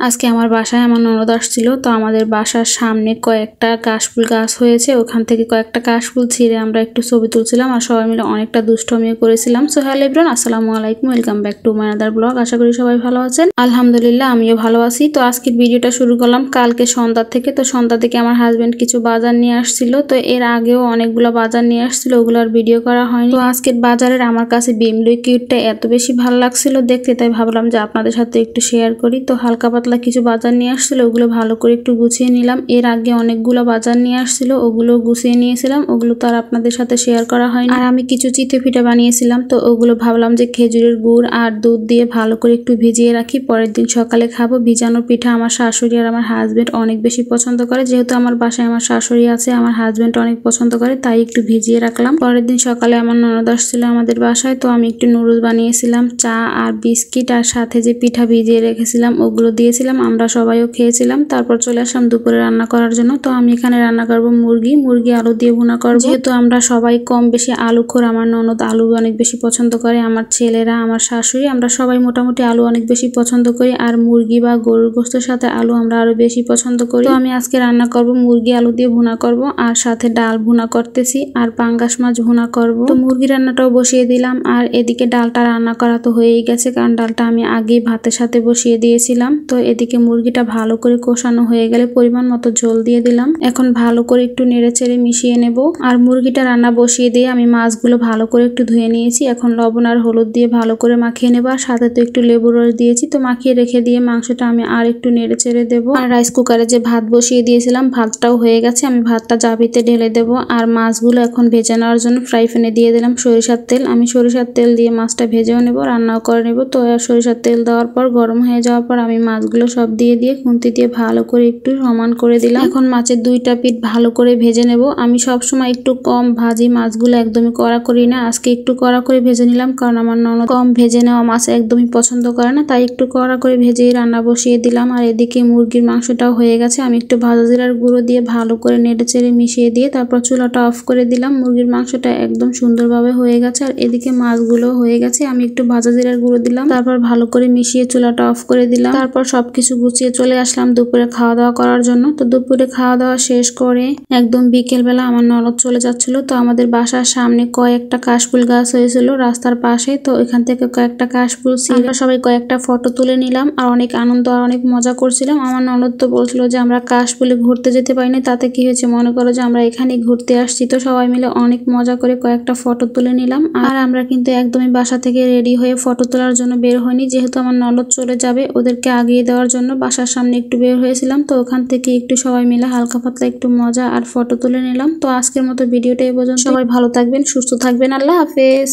আজকে আমার বাসায় আমার ননদ আসছিল, তো আমাদের বাসার সামনে কয়েকটা কাশফুল গাছ হয়েছে, ওখান থেকে কয়েকটা কাশফুল ছিঁড়ে আমরা একটু ছবি তুলছিলাম আর সবাই মিলে অনেকটা দুষ্টমিও করেছিলাম। সো হ্যালো এভরিওয়ান, আসসালামু আলাইকুম, welcome back to my other blog. আশা করি সবাই ভালো আছেন। আলহামদুলিল্লাহ আমিও ভালো আছি। তো আজকের ভিডিওটা শুরু করলাম কালকে সন্ধ্যা থেকে। তো সন্ধ্যা থেকে আমার হাজবেন্ড কিছু বাজার নিয়ে আসছিল, তো এর আগেও অনেকগুলো বাজার নিয়ে আসছিল, ওগুলোর ভিডিও করা হয়নি। তো আজকের বাজারের আমার কাছে বিম লিকুইডটা এত বেশি ভালো লাগছিল দেখতে, তাই ভাবলাম যে আপনাদের সাথে একটু শেয়ার করি। তো হালকা পাতলা কিছু বাজার নিয়ে আসছিল, ওগুলো ভালো করে একটু গুছিয়ে নিলাম। এর আগে অনেকগুলো বাজার নিয়ে আসছিল, ওগুলো গুছিয়ে নিয়েছিলাম, ওগুলো তো আর আপনাদের সাথে শেয়ার করা হয়নি। আর আমি কিছু চিতই পিঠা বানিয়েছিলাম, তো ওগুলো ভাবলাম যে খেজুরের গুড় আর দুধ দিয়ে ভালো করে একটু ভিজিয়ে রাখি, পরের দিন সকালে খাবো। ভিজানো পিঠা আমার শাশুড়ি আর আমার হাজবেন্ড অনেক বেশি পছন্দ করে, যেহেতু আমার বাসায় আমার শাশুড়ি আছে, আমার হাজবেন্ড অনেক পছন্দ করে, তাই একটু ভিজিয়ে রাখলাম। পরের দিন সকালে আমার ননদ আসছিল আমাদের বাসায়, তো আমি একটু নুডলস বানিয়েছিলাম, চা আর বিস্কিট, আর সাথে যে পিঠা ভিজিয়ে রেখেছিলাম ওগুলো দিয়েছিলাম, আমরা সবাইও খেয়েছিলাম। তারপর চলে আসলাম দুপুরে রান্না করার জন্য। তো আমি এখানে রান্না করব মুরগি আলু দিয়ে ভুনা করব, যেহেতু আমরা সবাই কম বেশি আলু খোর। আমার ননদ আলু অনেক বেশি পছন্দ করে, আমার ছেলেরা, আমার শাশুড়ি, আমরা সবাই মোটামুটি আলু অনেক বেশি পছন্দ করি। আর মুরগি বা গরুর গোশতের সাথে আলু আমরা আরো বেশি পছন্দ করি। তো আমি আজকে রান্না করব মুরগি আলু দিয়ে ভুনা করব, আর সাথে ডাল ভুনা করতেছি, আর পাঙ্গাস মাছ ভুনা করব। তো মুরগি রান্নাটাও বসিয়ে দিলাম, আর এদিকে ডালটা রান্না করা তো হয়েই গেছে, কারণ ডালটা আমি আগেই ভাতের সাথে বসিয়ে দিয়েছিলাম। তো এদিকে মুরগিটা ভালো করে কষানো হয়ে গেলে পরিমাণ মতো ঝোল দিয়ে দিলাম। এখন ভালো করে একটু নেড়ে চেড়ে মিশিয়ে নেব। আর মুরগিটা রান্না বসিয়ে দিয়ে আমি মাছগুলো ভালো করে একটু ধুয়ে নিয়েছি। এখন লবণ আর হলুদ দিয়ে ভালো করে মাখিয়ে নেব, আর সাথে তো একটু লেবুর রস দিয়েছি। তো মাখিয়ে রেখে দিয়ে মাংসটা আমি আর একটু নেড়ে চেড়ে দেবো। আর রাইস কুকারে যে ভাত বসিয়ে দিয়েছিলাম, ভাতটাও হয়ে গেছে, আমি ভাতটা জাবিতে ঢেলে দেব। আর মাছগুলো এখন ভেজে নেওয়ার জন্য ফ্রাই প্যানে দিয়ে দিলাম সরিষার তেল। আমি সরিষার তেল দিয়ে মাছটা ভেজেও নেব, রান্নাও করে নেব। তো সরিষার তেল দেওয়ার পর গরম হয়ে যাওয়ার পর আমি মাছগুলো সব দিয়ে খুন্তি দিয়ে ভালো করে একটু সমান করে দিলাম। এখন মাছের দুইটা পিঠ ভালো করে ভেজে নেব। আমি সবসময় একটু কম ভাজি মাছগুলো, একদমই কড়া করি না। আজকে একটু কড়া করে ভেজে নিলাম, কারণ আমার ননদ কম ভেজে নেওয়া মাছ একদমই পছন্দ করে না, তাই একটু কড়া করে ভেজেই রান্না বসিয়ে দিলাম। আর এদিকে মুরগির মাংসটাও হয়ে গেছে, আমি একটু ভাজা জিরার গুঁড়ো দিয়ে ভালো করে নেড়ে চেড়ে মিশিয়ে দিয়ে তারপর চুলাটা অফ করে দিলাম। মুরগির মাংসটা একদম সুন্দরভাবে হয়ে গেছে, আর এদিকে মাছগুলো হয়ে গেছে। আমি একটু ভাজা জিরার গুঁড়ো দিলাম, তারপর ভালো করে মিশিয়ে চুলাটা অফ করে দিলাম। তারপর সবকিছু গুছিয়ে চলে আসলাম দুপুরে খাওয়া দাওয়া করার জন্য। তো দুপুরে খাওয়া দাওয়া শেষ করে একদম বিকেল বেলা আমার ননদ চলে যাচ্ছিল। তো আমাদের বাসার সামনে কয়েকটা কাশফুল গাছ হয়েছিল রাস্তার পাশে, তো এখান থেকে কয়েকটা কাশফুল ছিল, সবাই কয়েকটা ফটো তুলে নিলাম, আর অনেক আনন্দ আর অনেক মজা করছিলাম। আমার ননদ তো বলছিল যে আমরা কাশফুলে ঘুরতে যেতে পারিনি, তাতে কি হয়েছে, মনে করো যে আমরা এখানে ঘুরতে আসছি। তো সবাই মিলে অনেক মজা করে কয়েকটা ফটো তুলে নিলাম। আর আমরা কিন্তু একদমই বাসা থেকে রেডি হয়ে ফটো তোলার জন্য বের হয়নি, যেহেতু আমার ননদ চলে যাবে, ওদেরকে আগিয়ে দেওয়ার জন্য বাসার সামনে একটু বের হয়েছিলাম। তো ওখান থেকে একটু সবাই মিলে হালকা পাতলা একটু মজা আর ফটো তুলে নিলাম। তো আজকের মতো ভিডিওটা এই পর্যন্ত। সবাই ভালো থাকবেন, সুস্থ থাকবেন, আল্লাহ হাফেজ।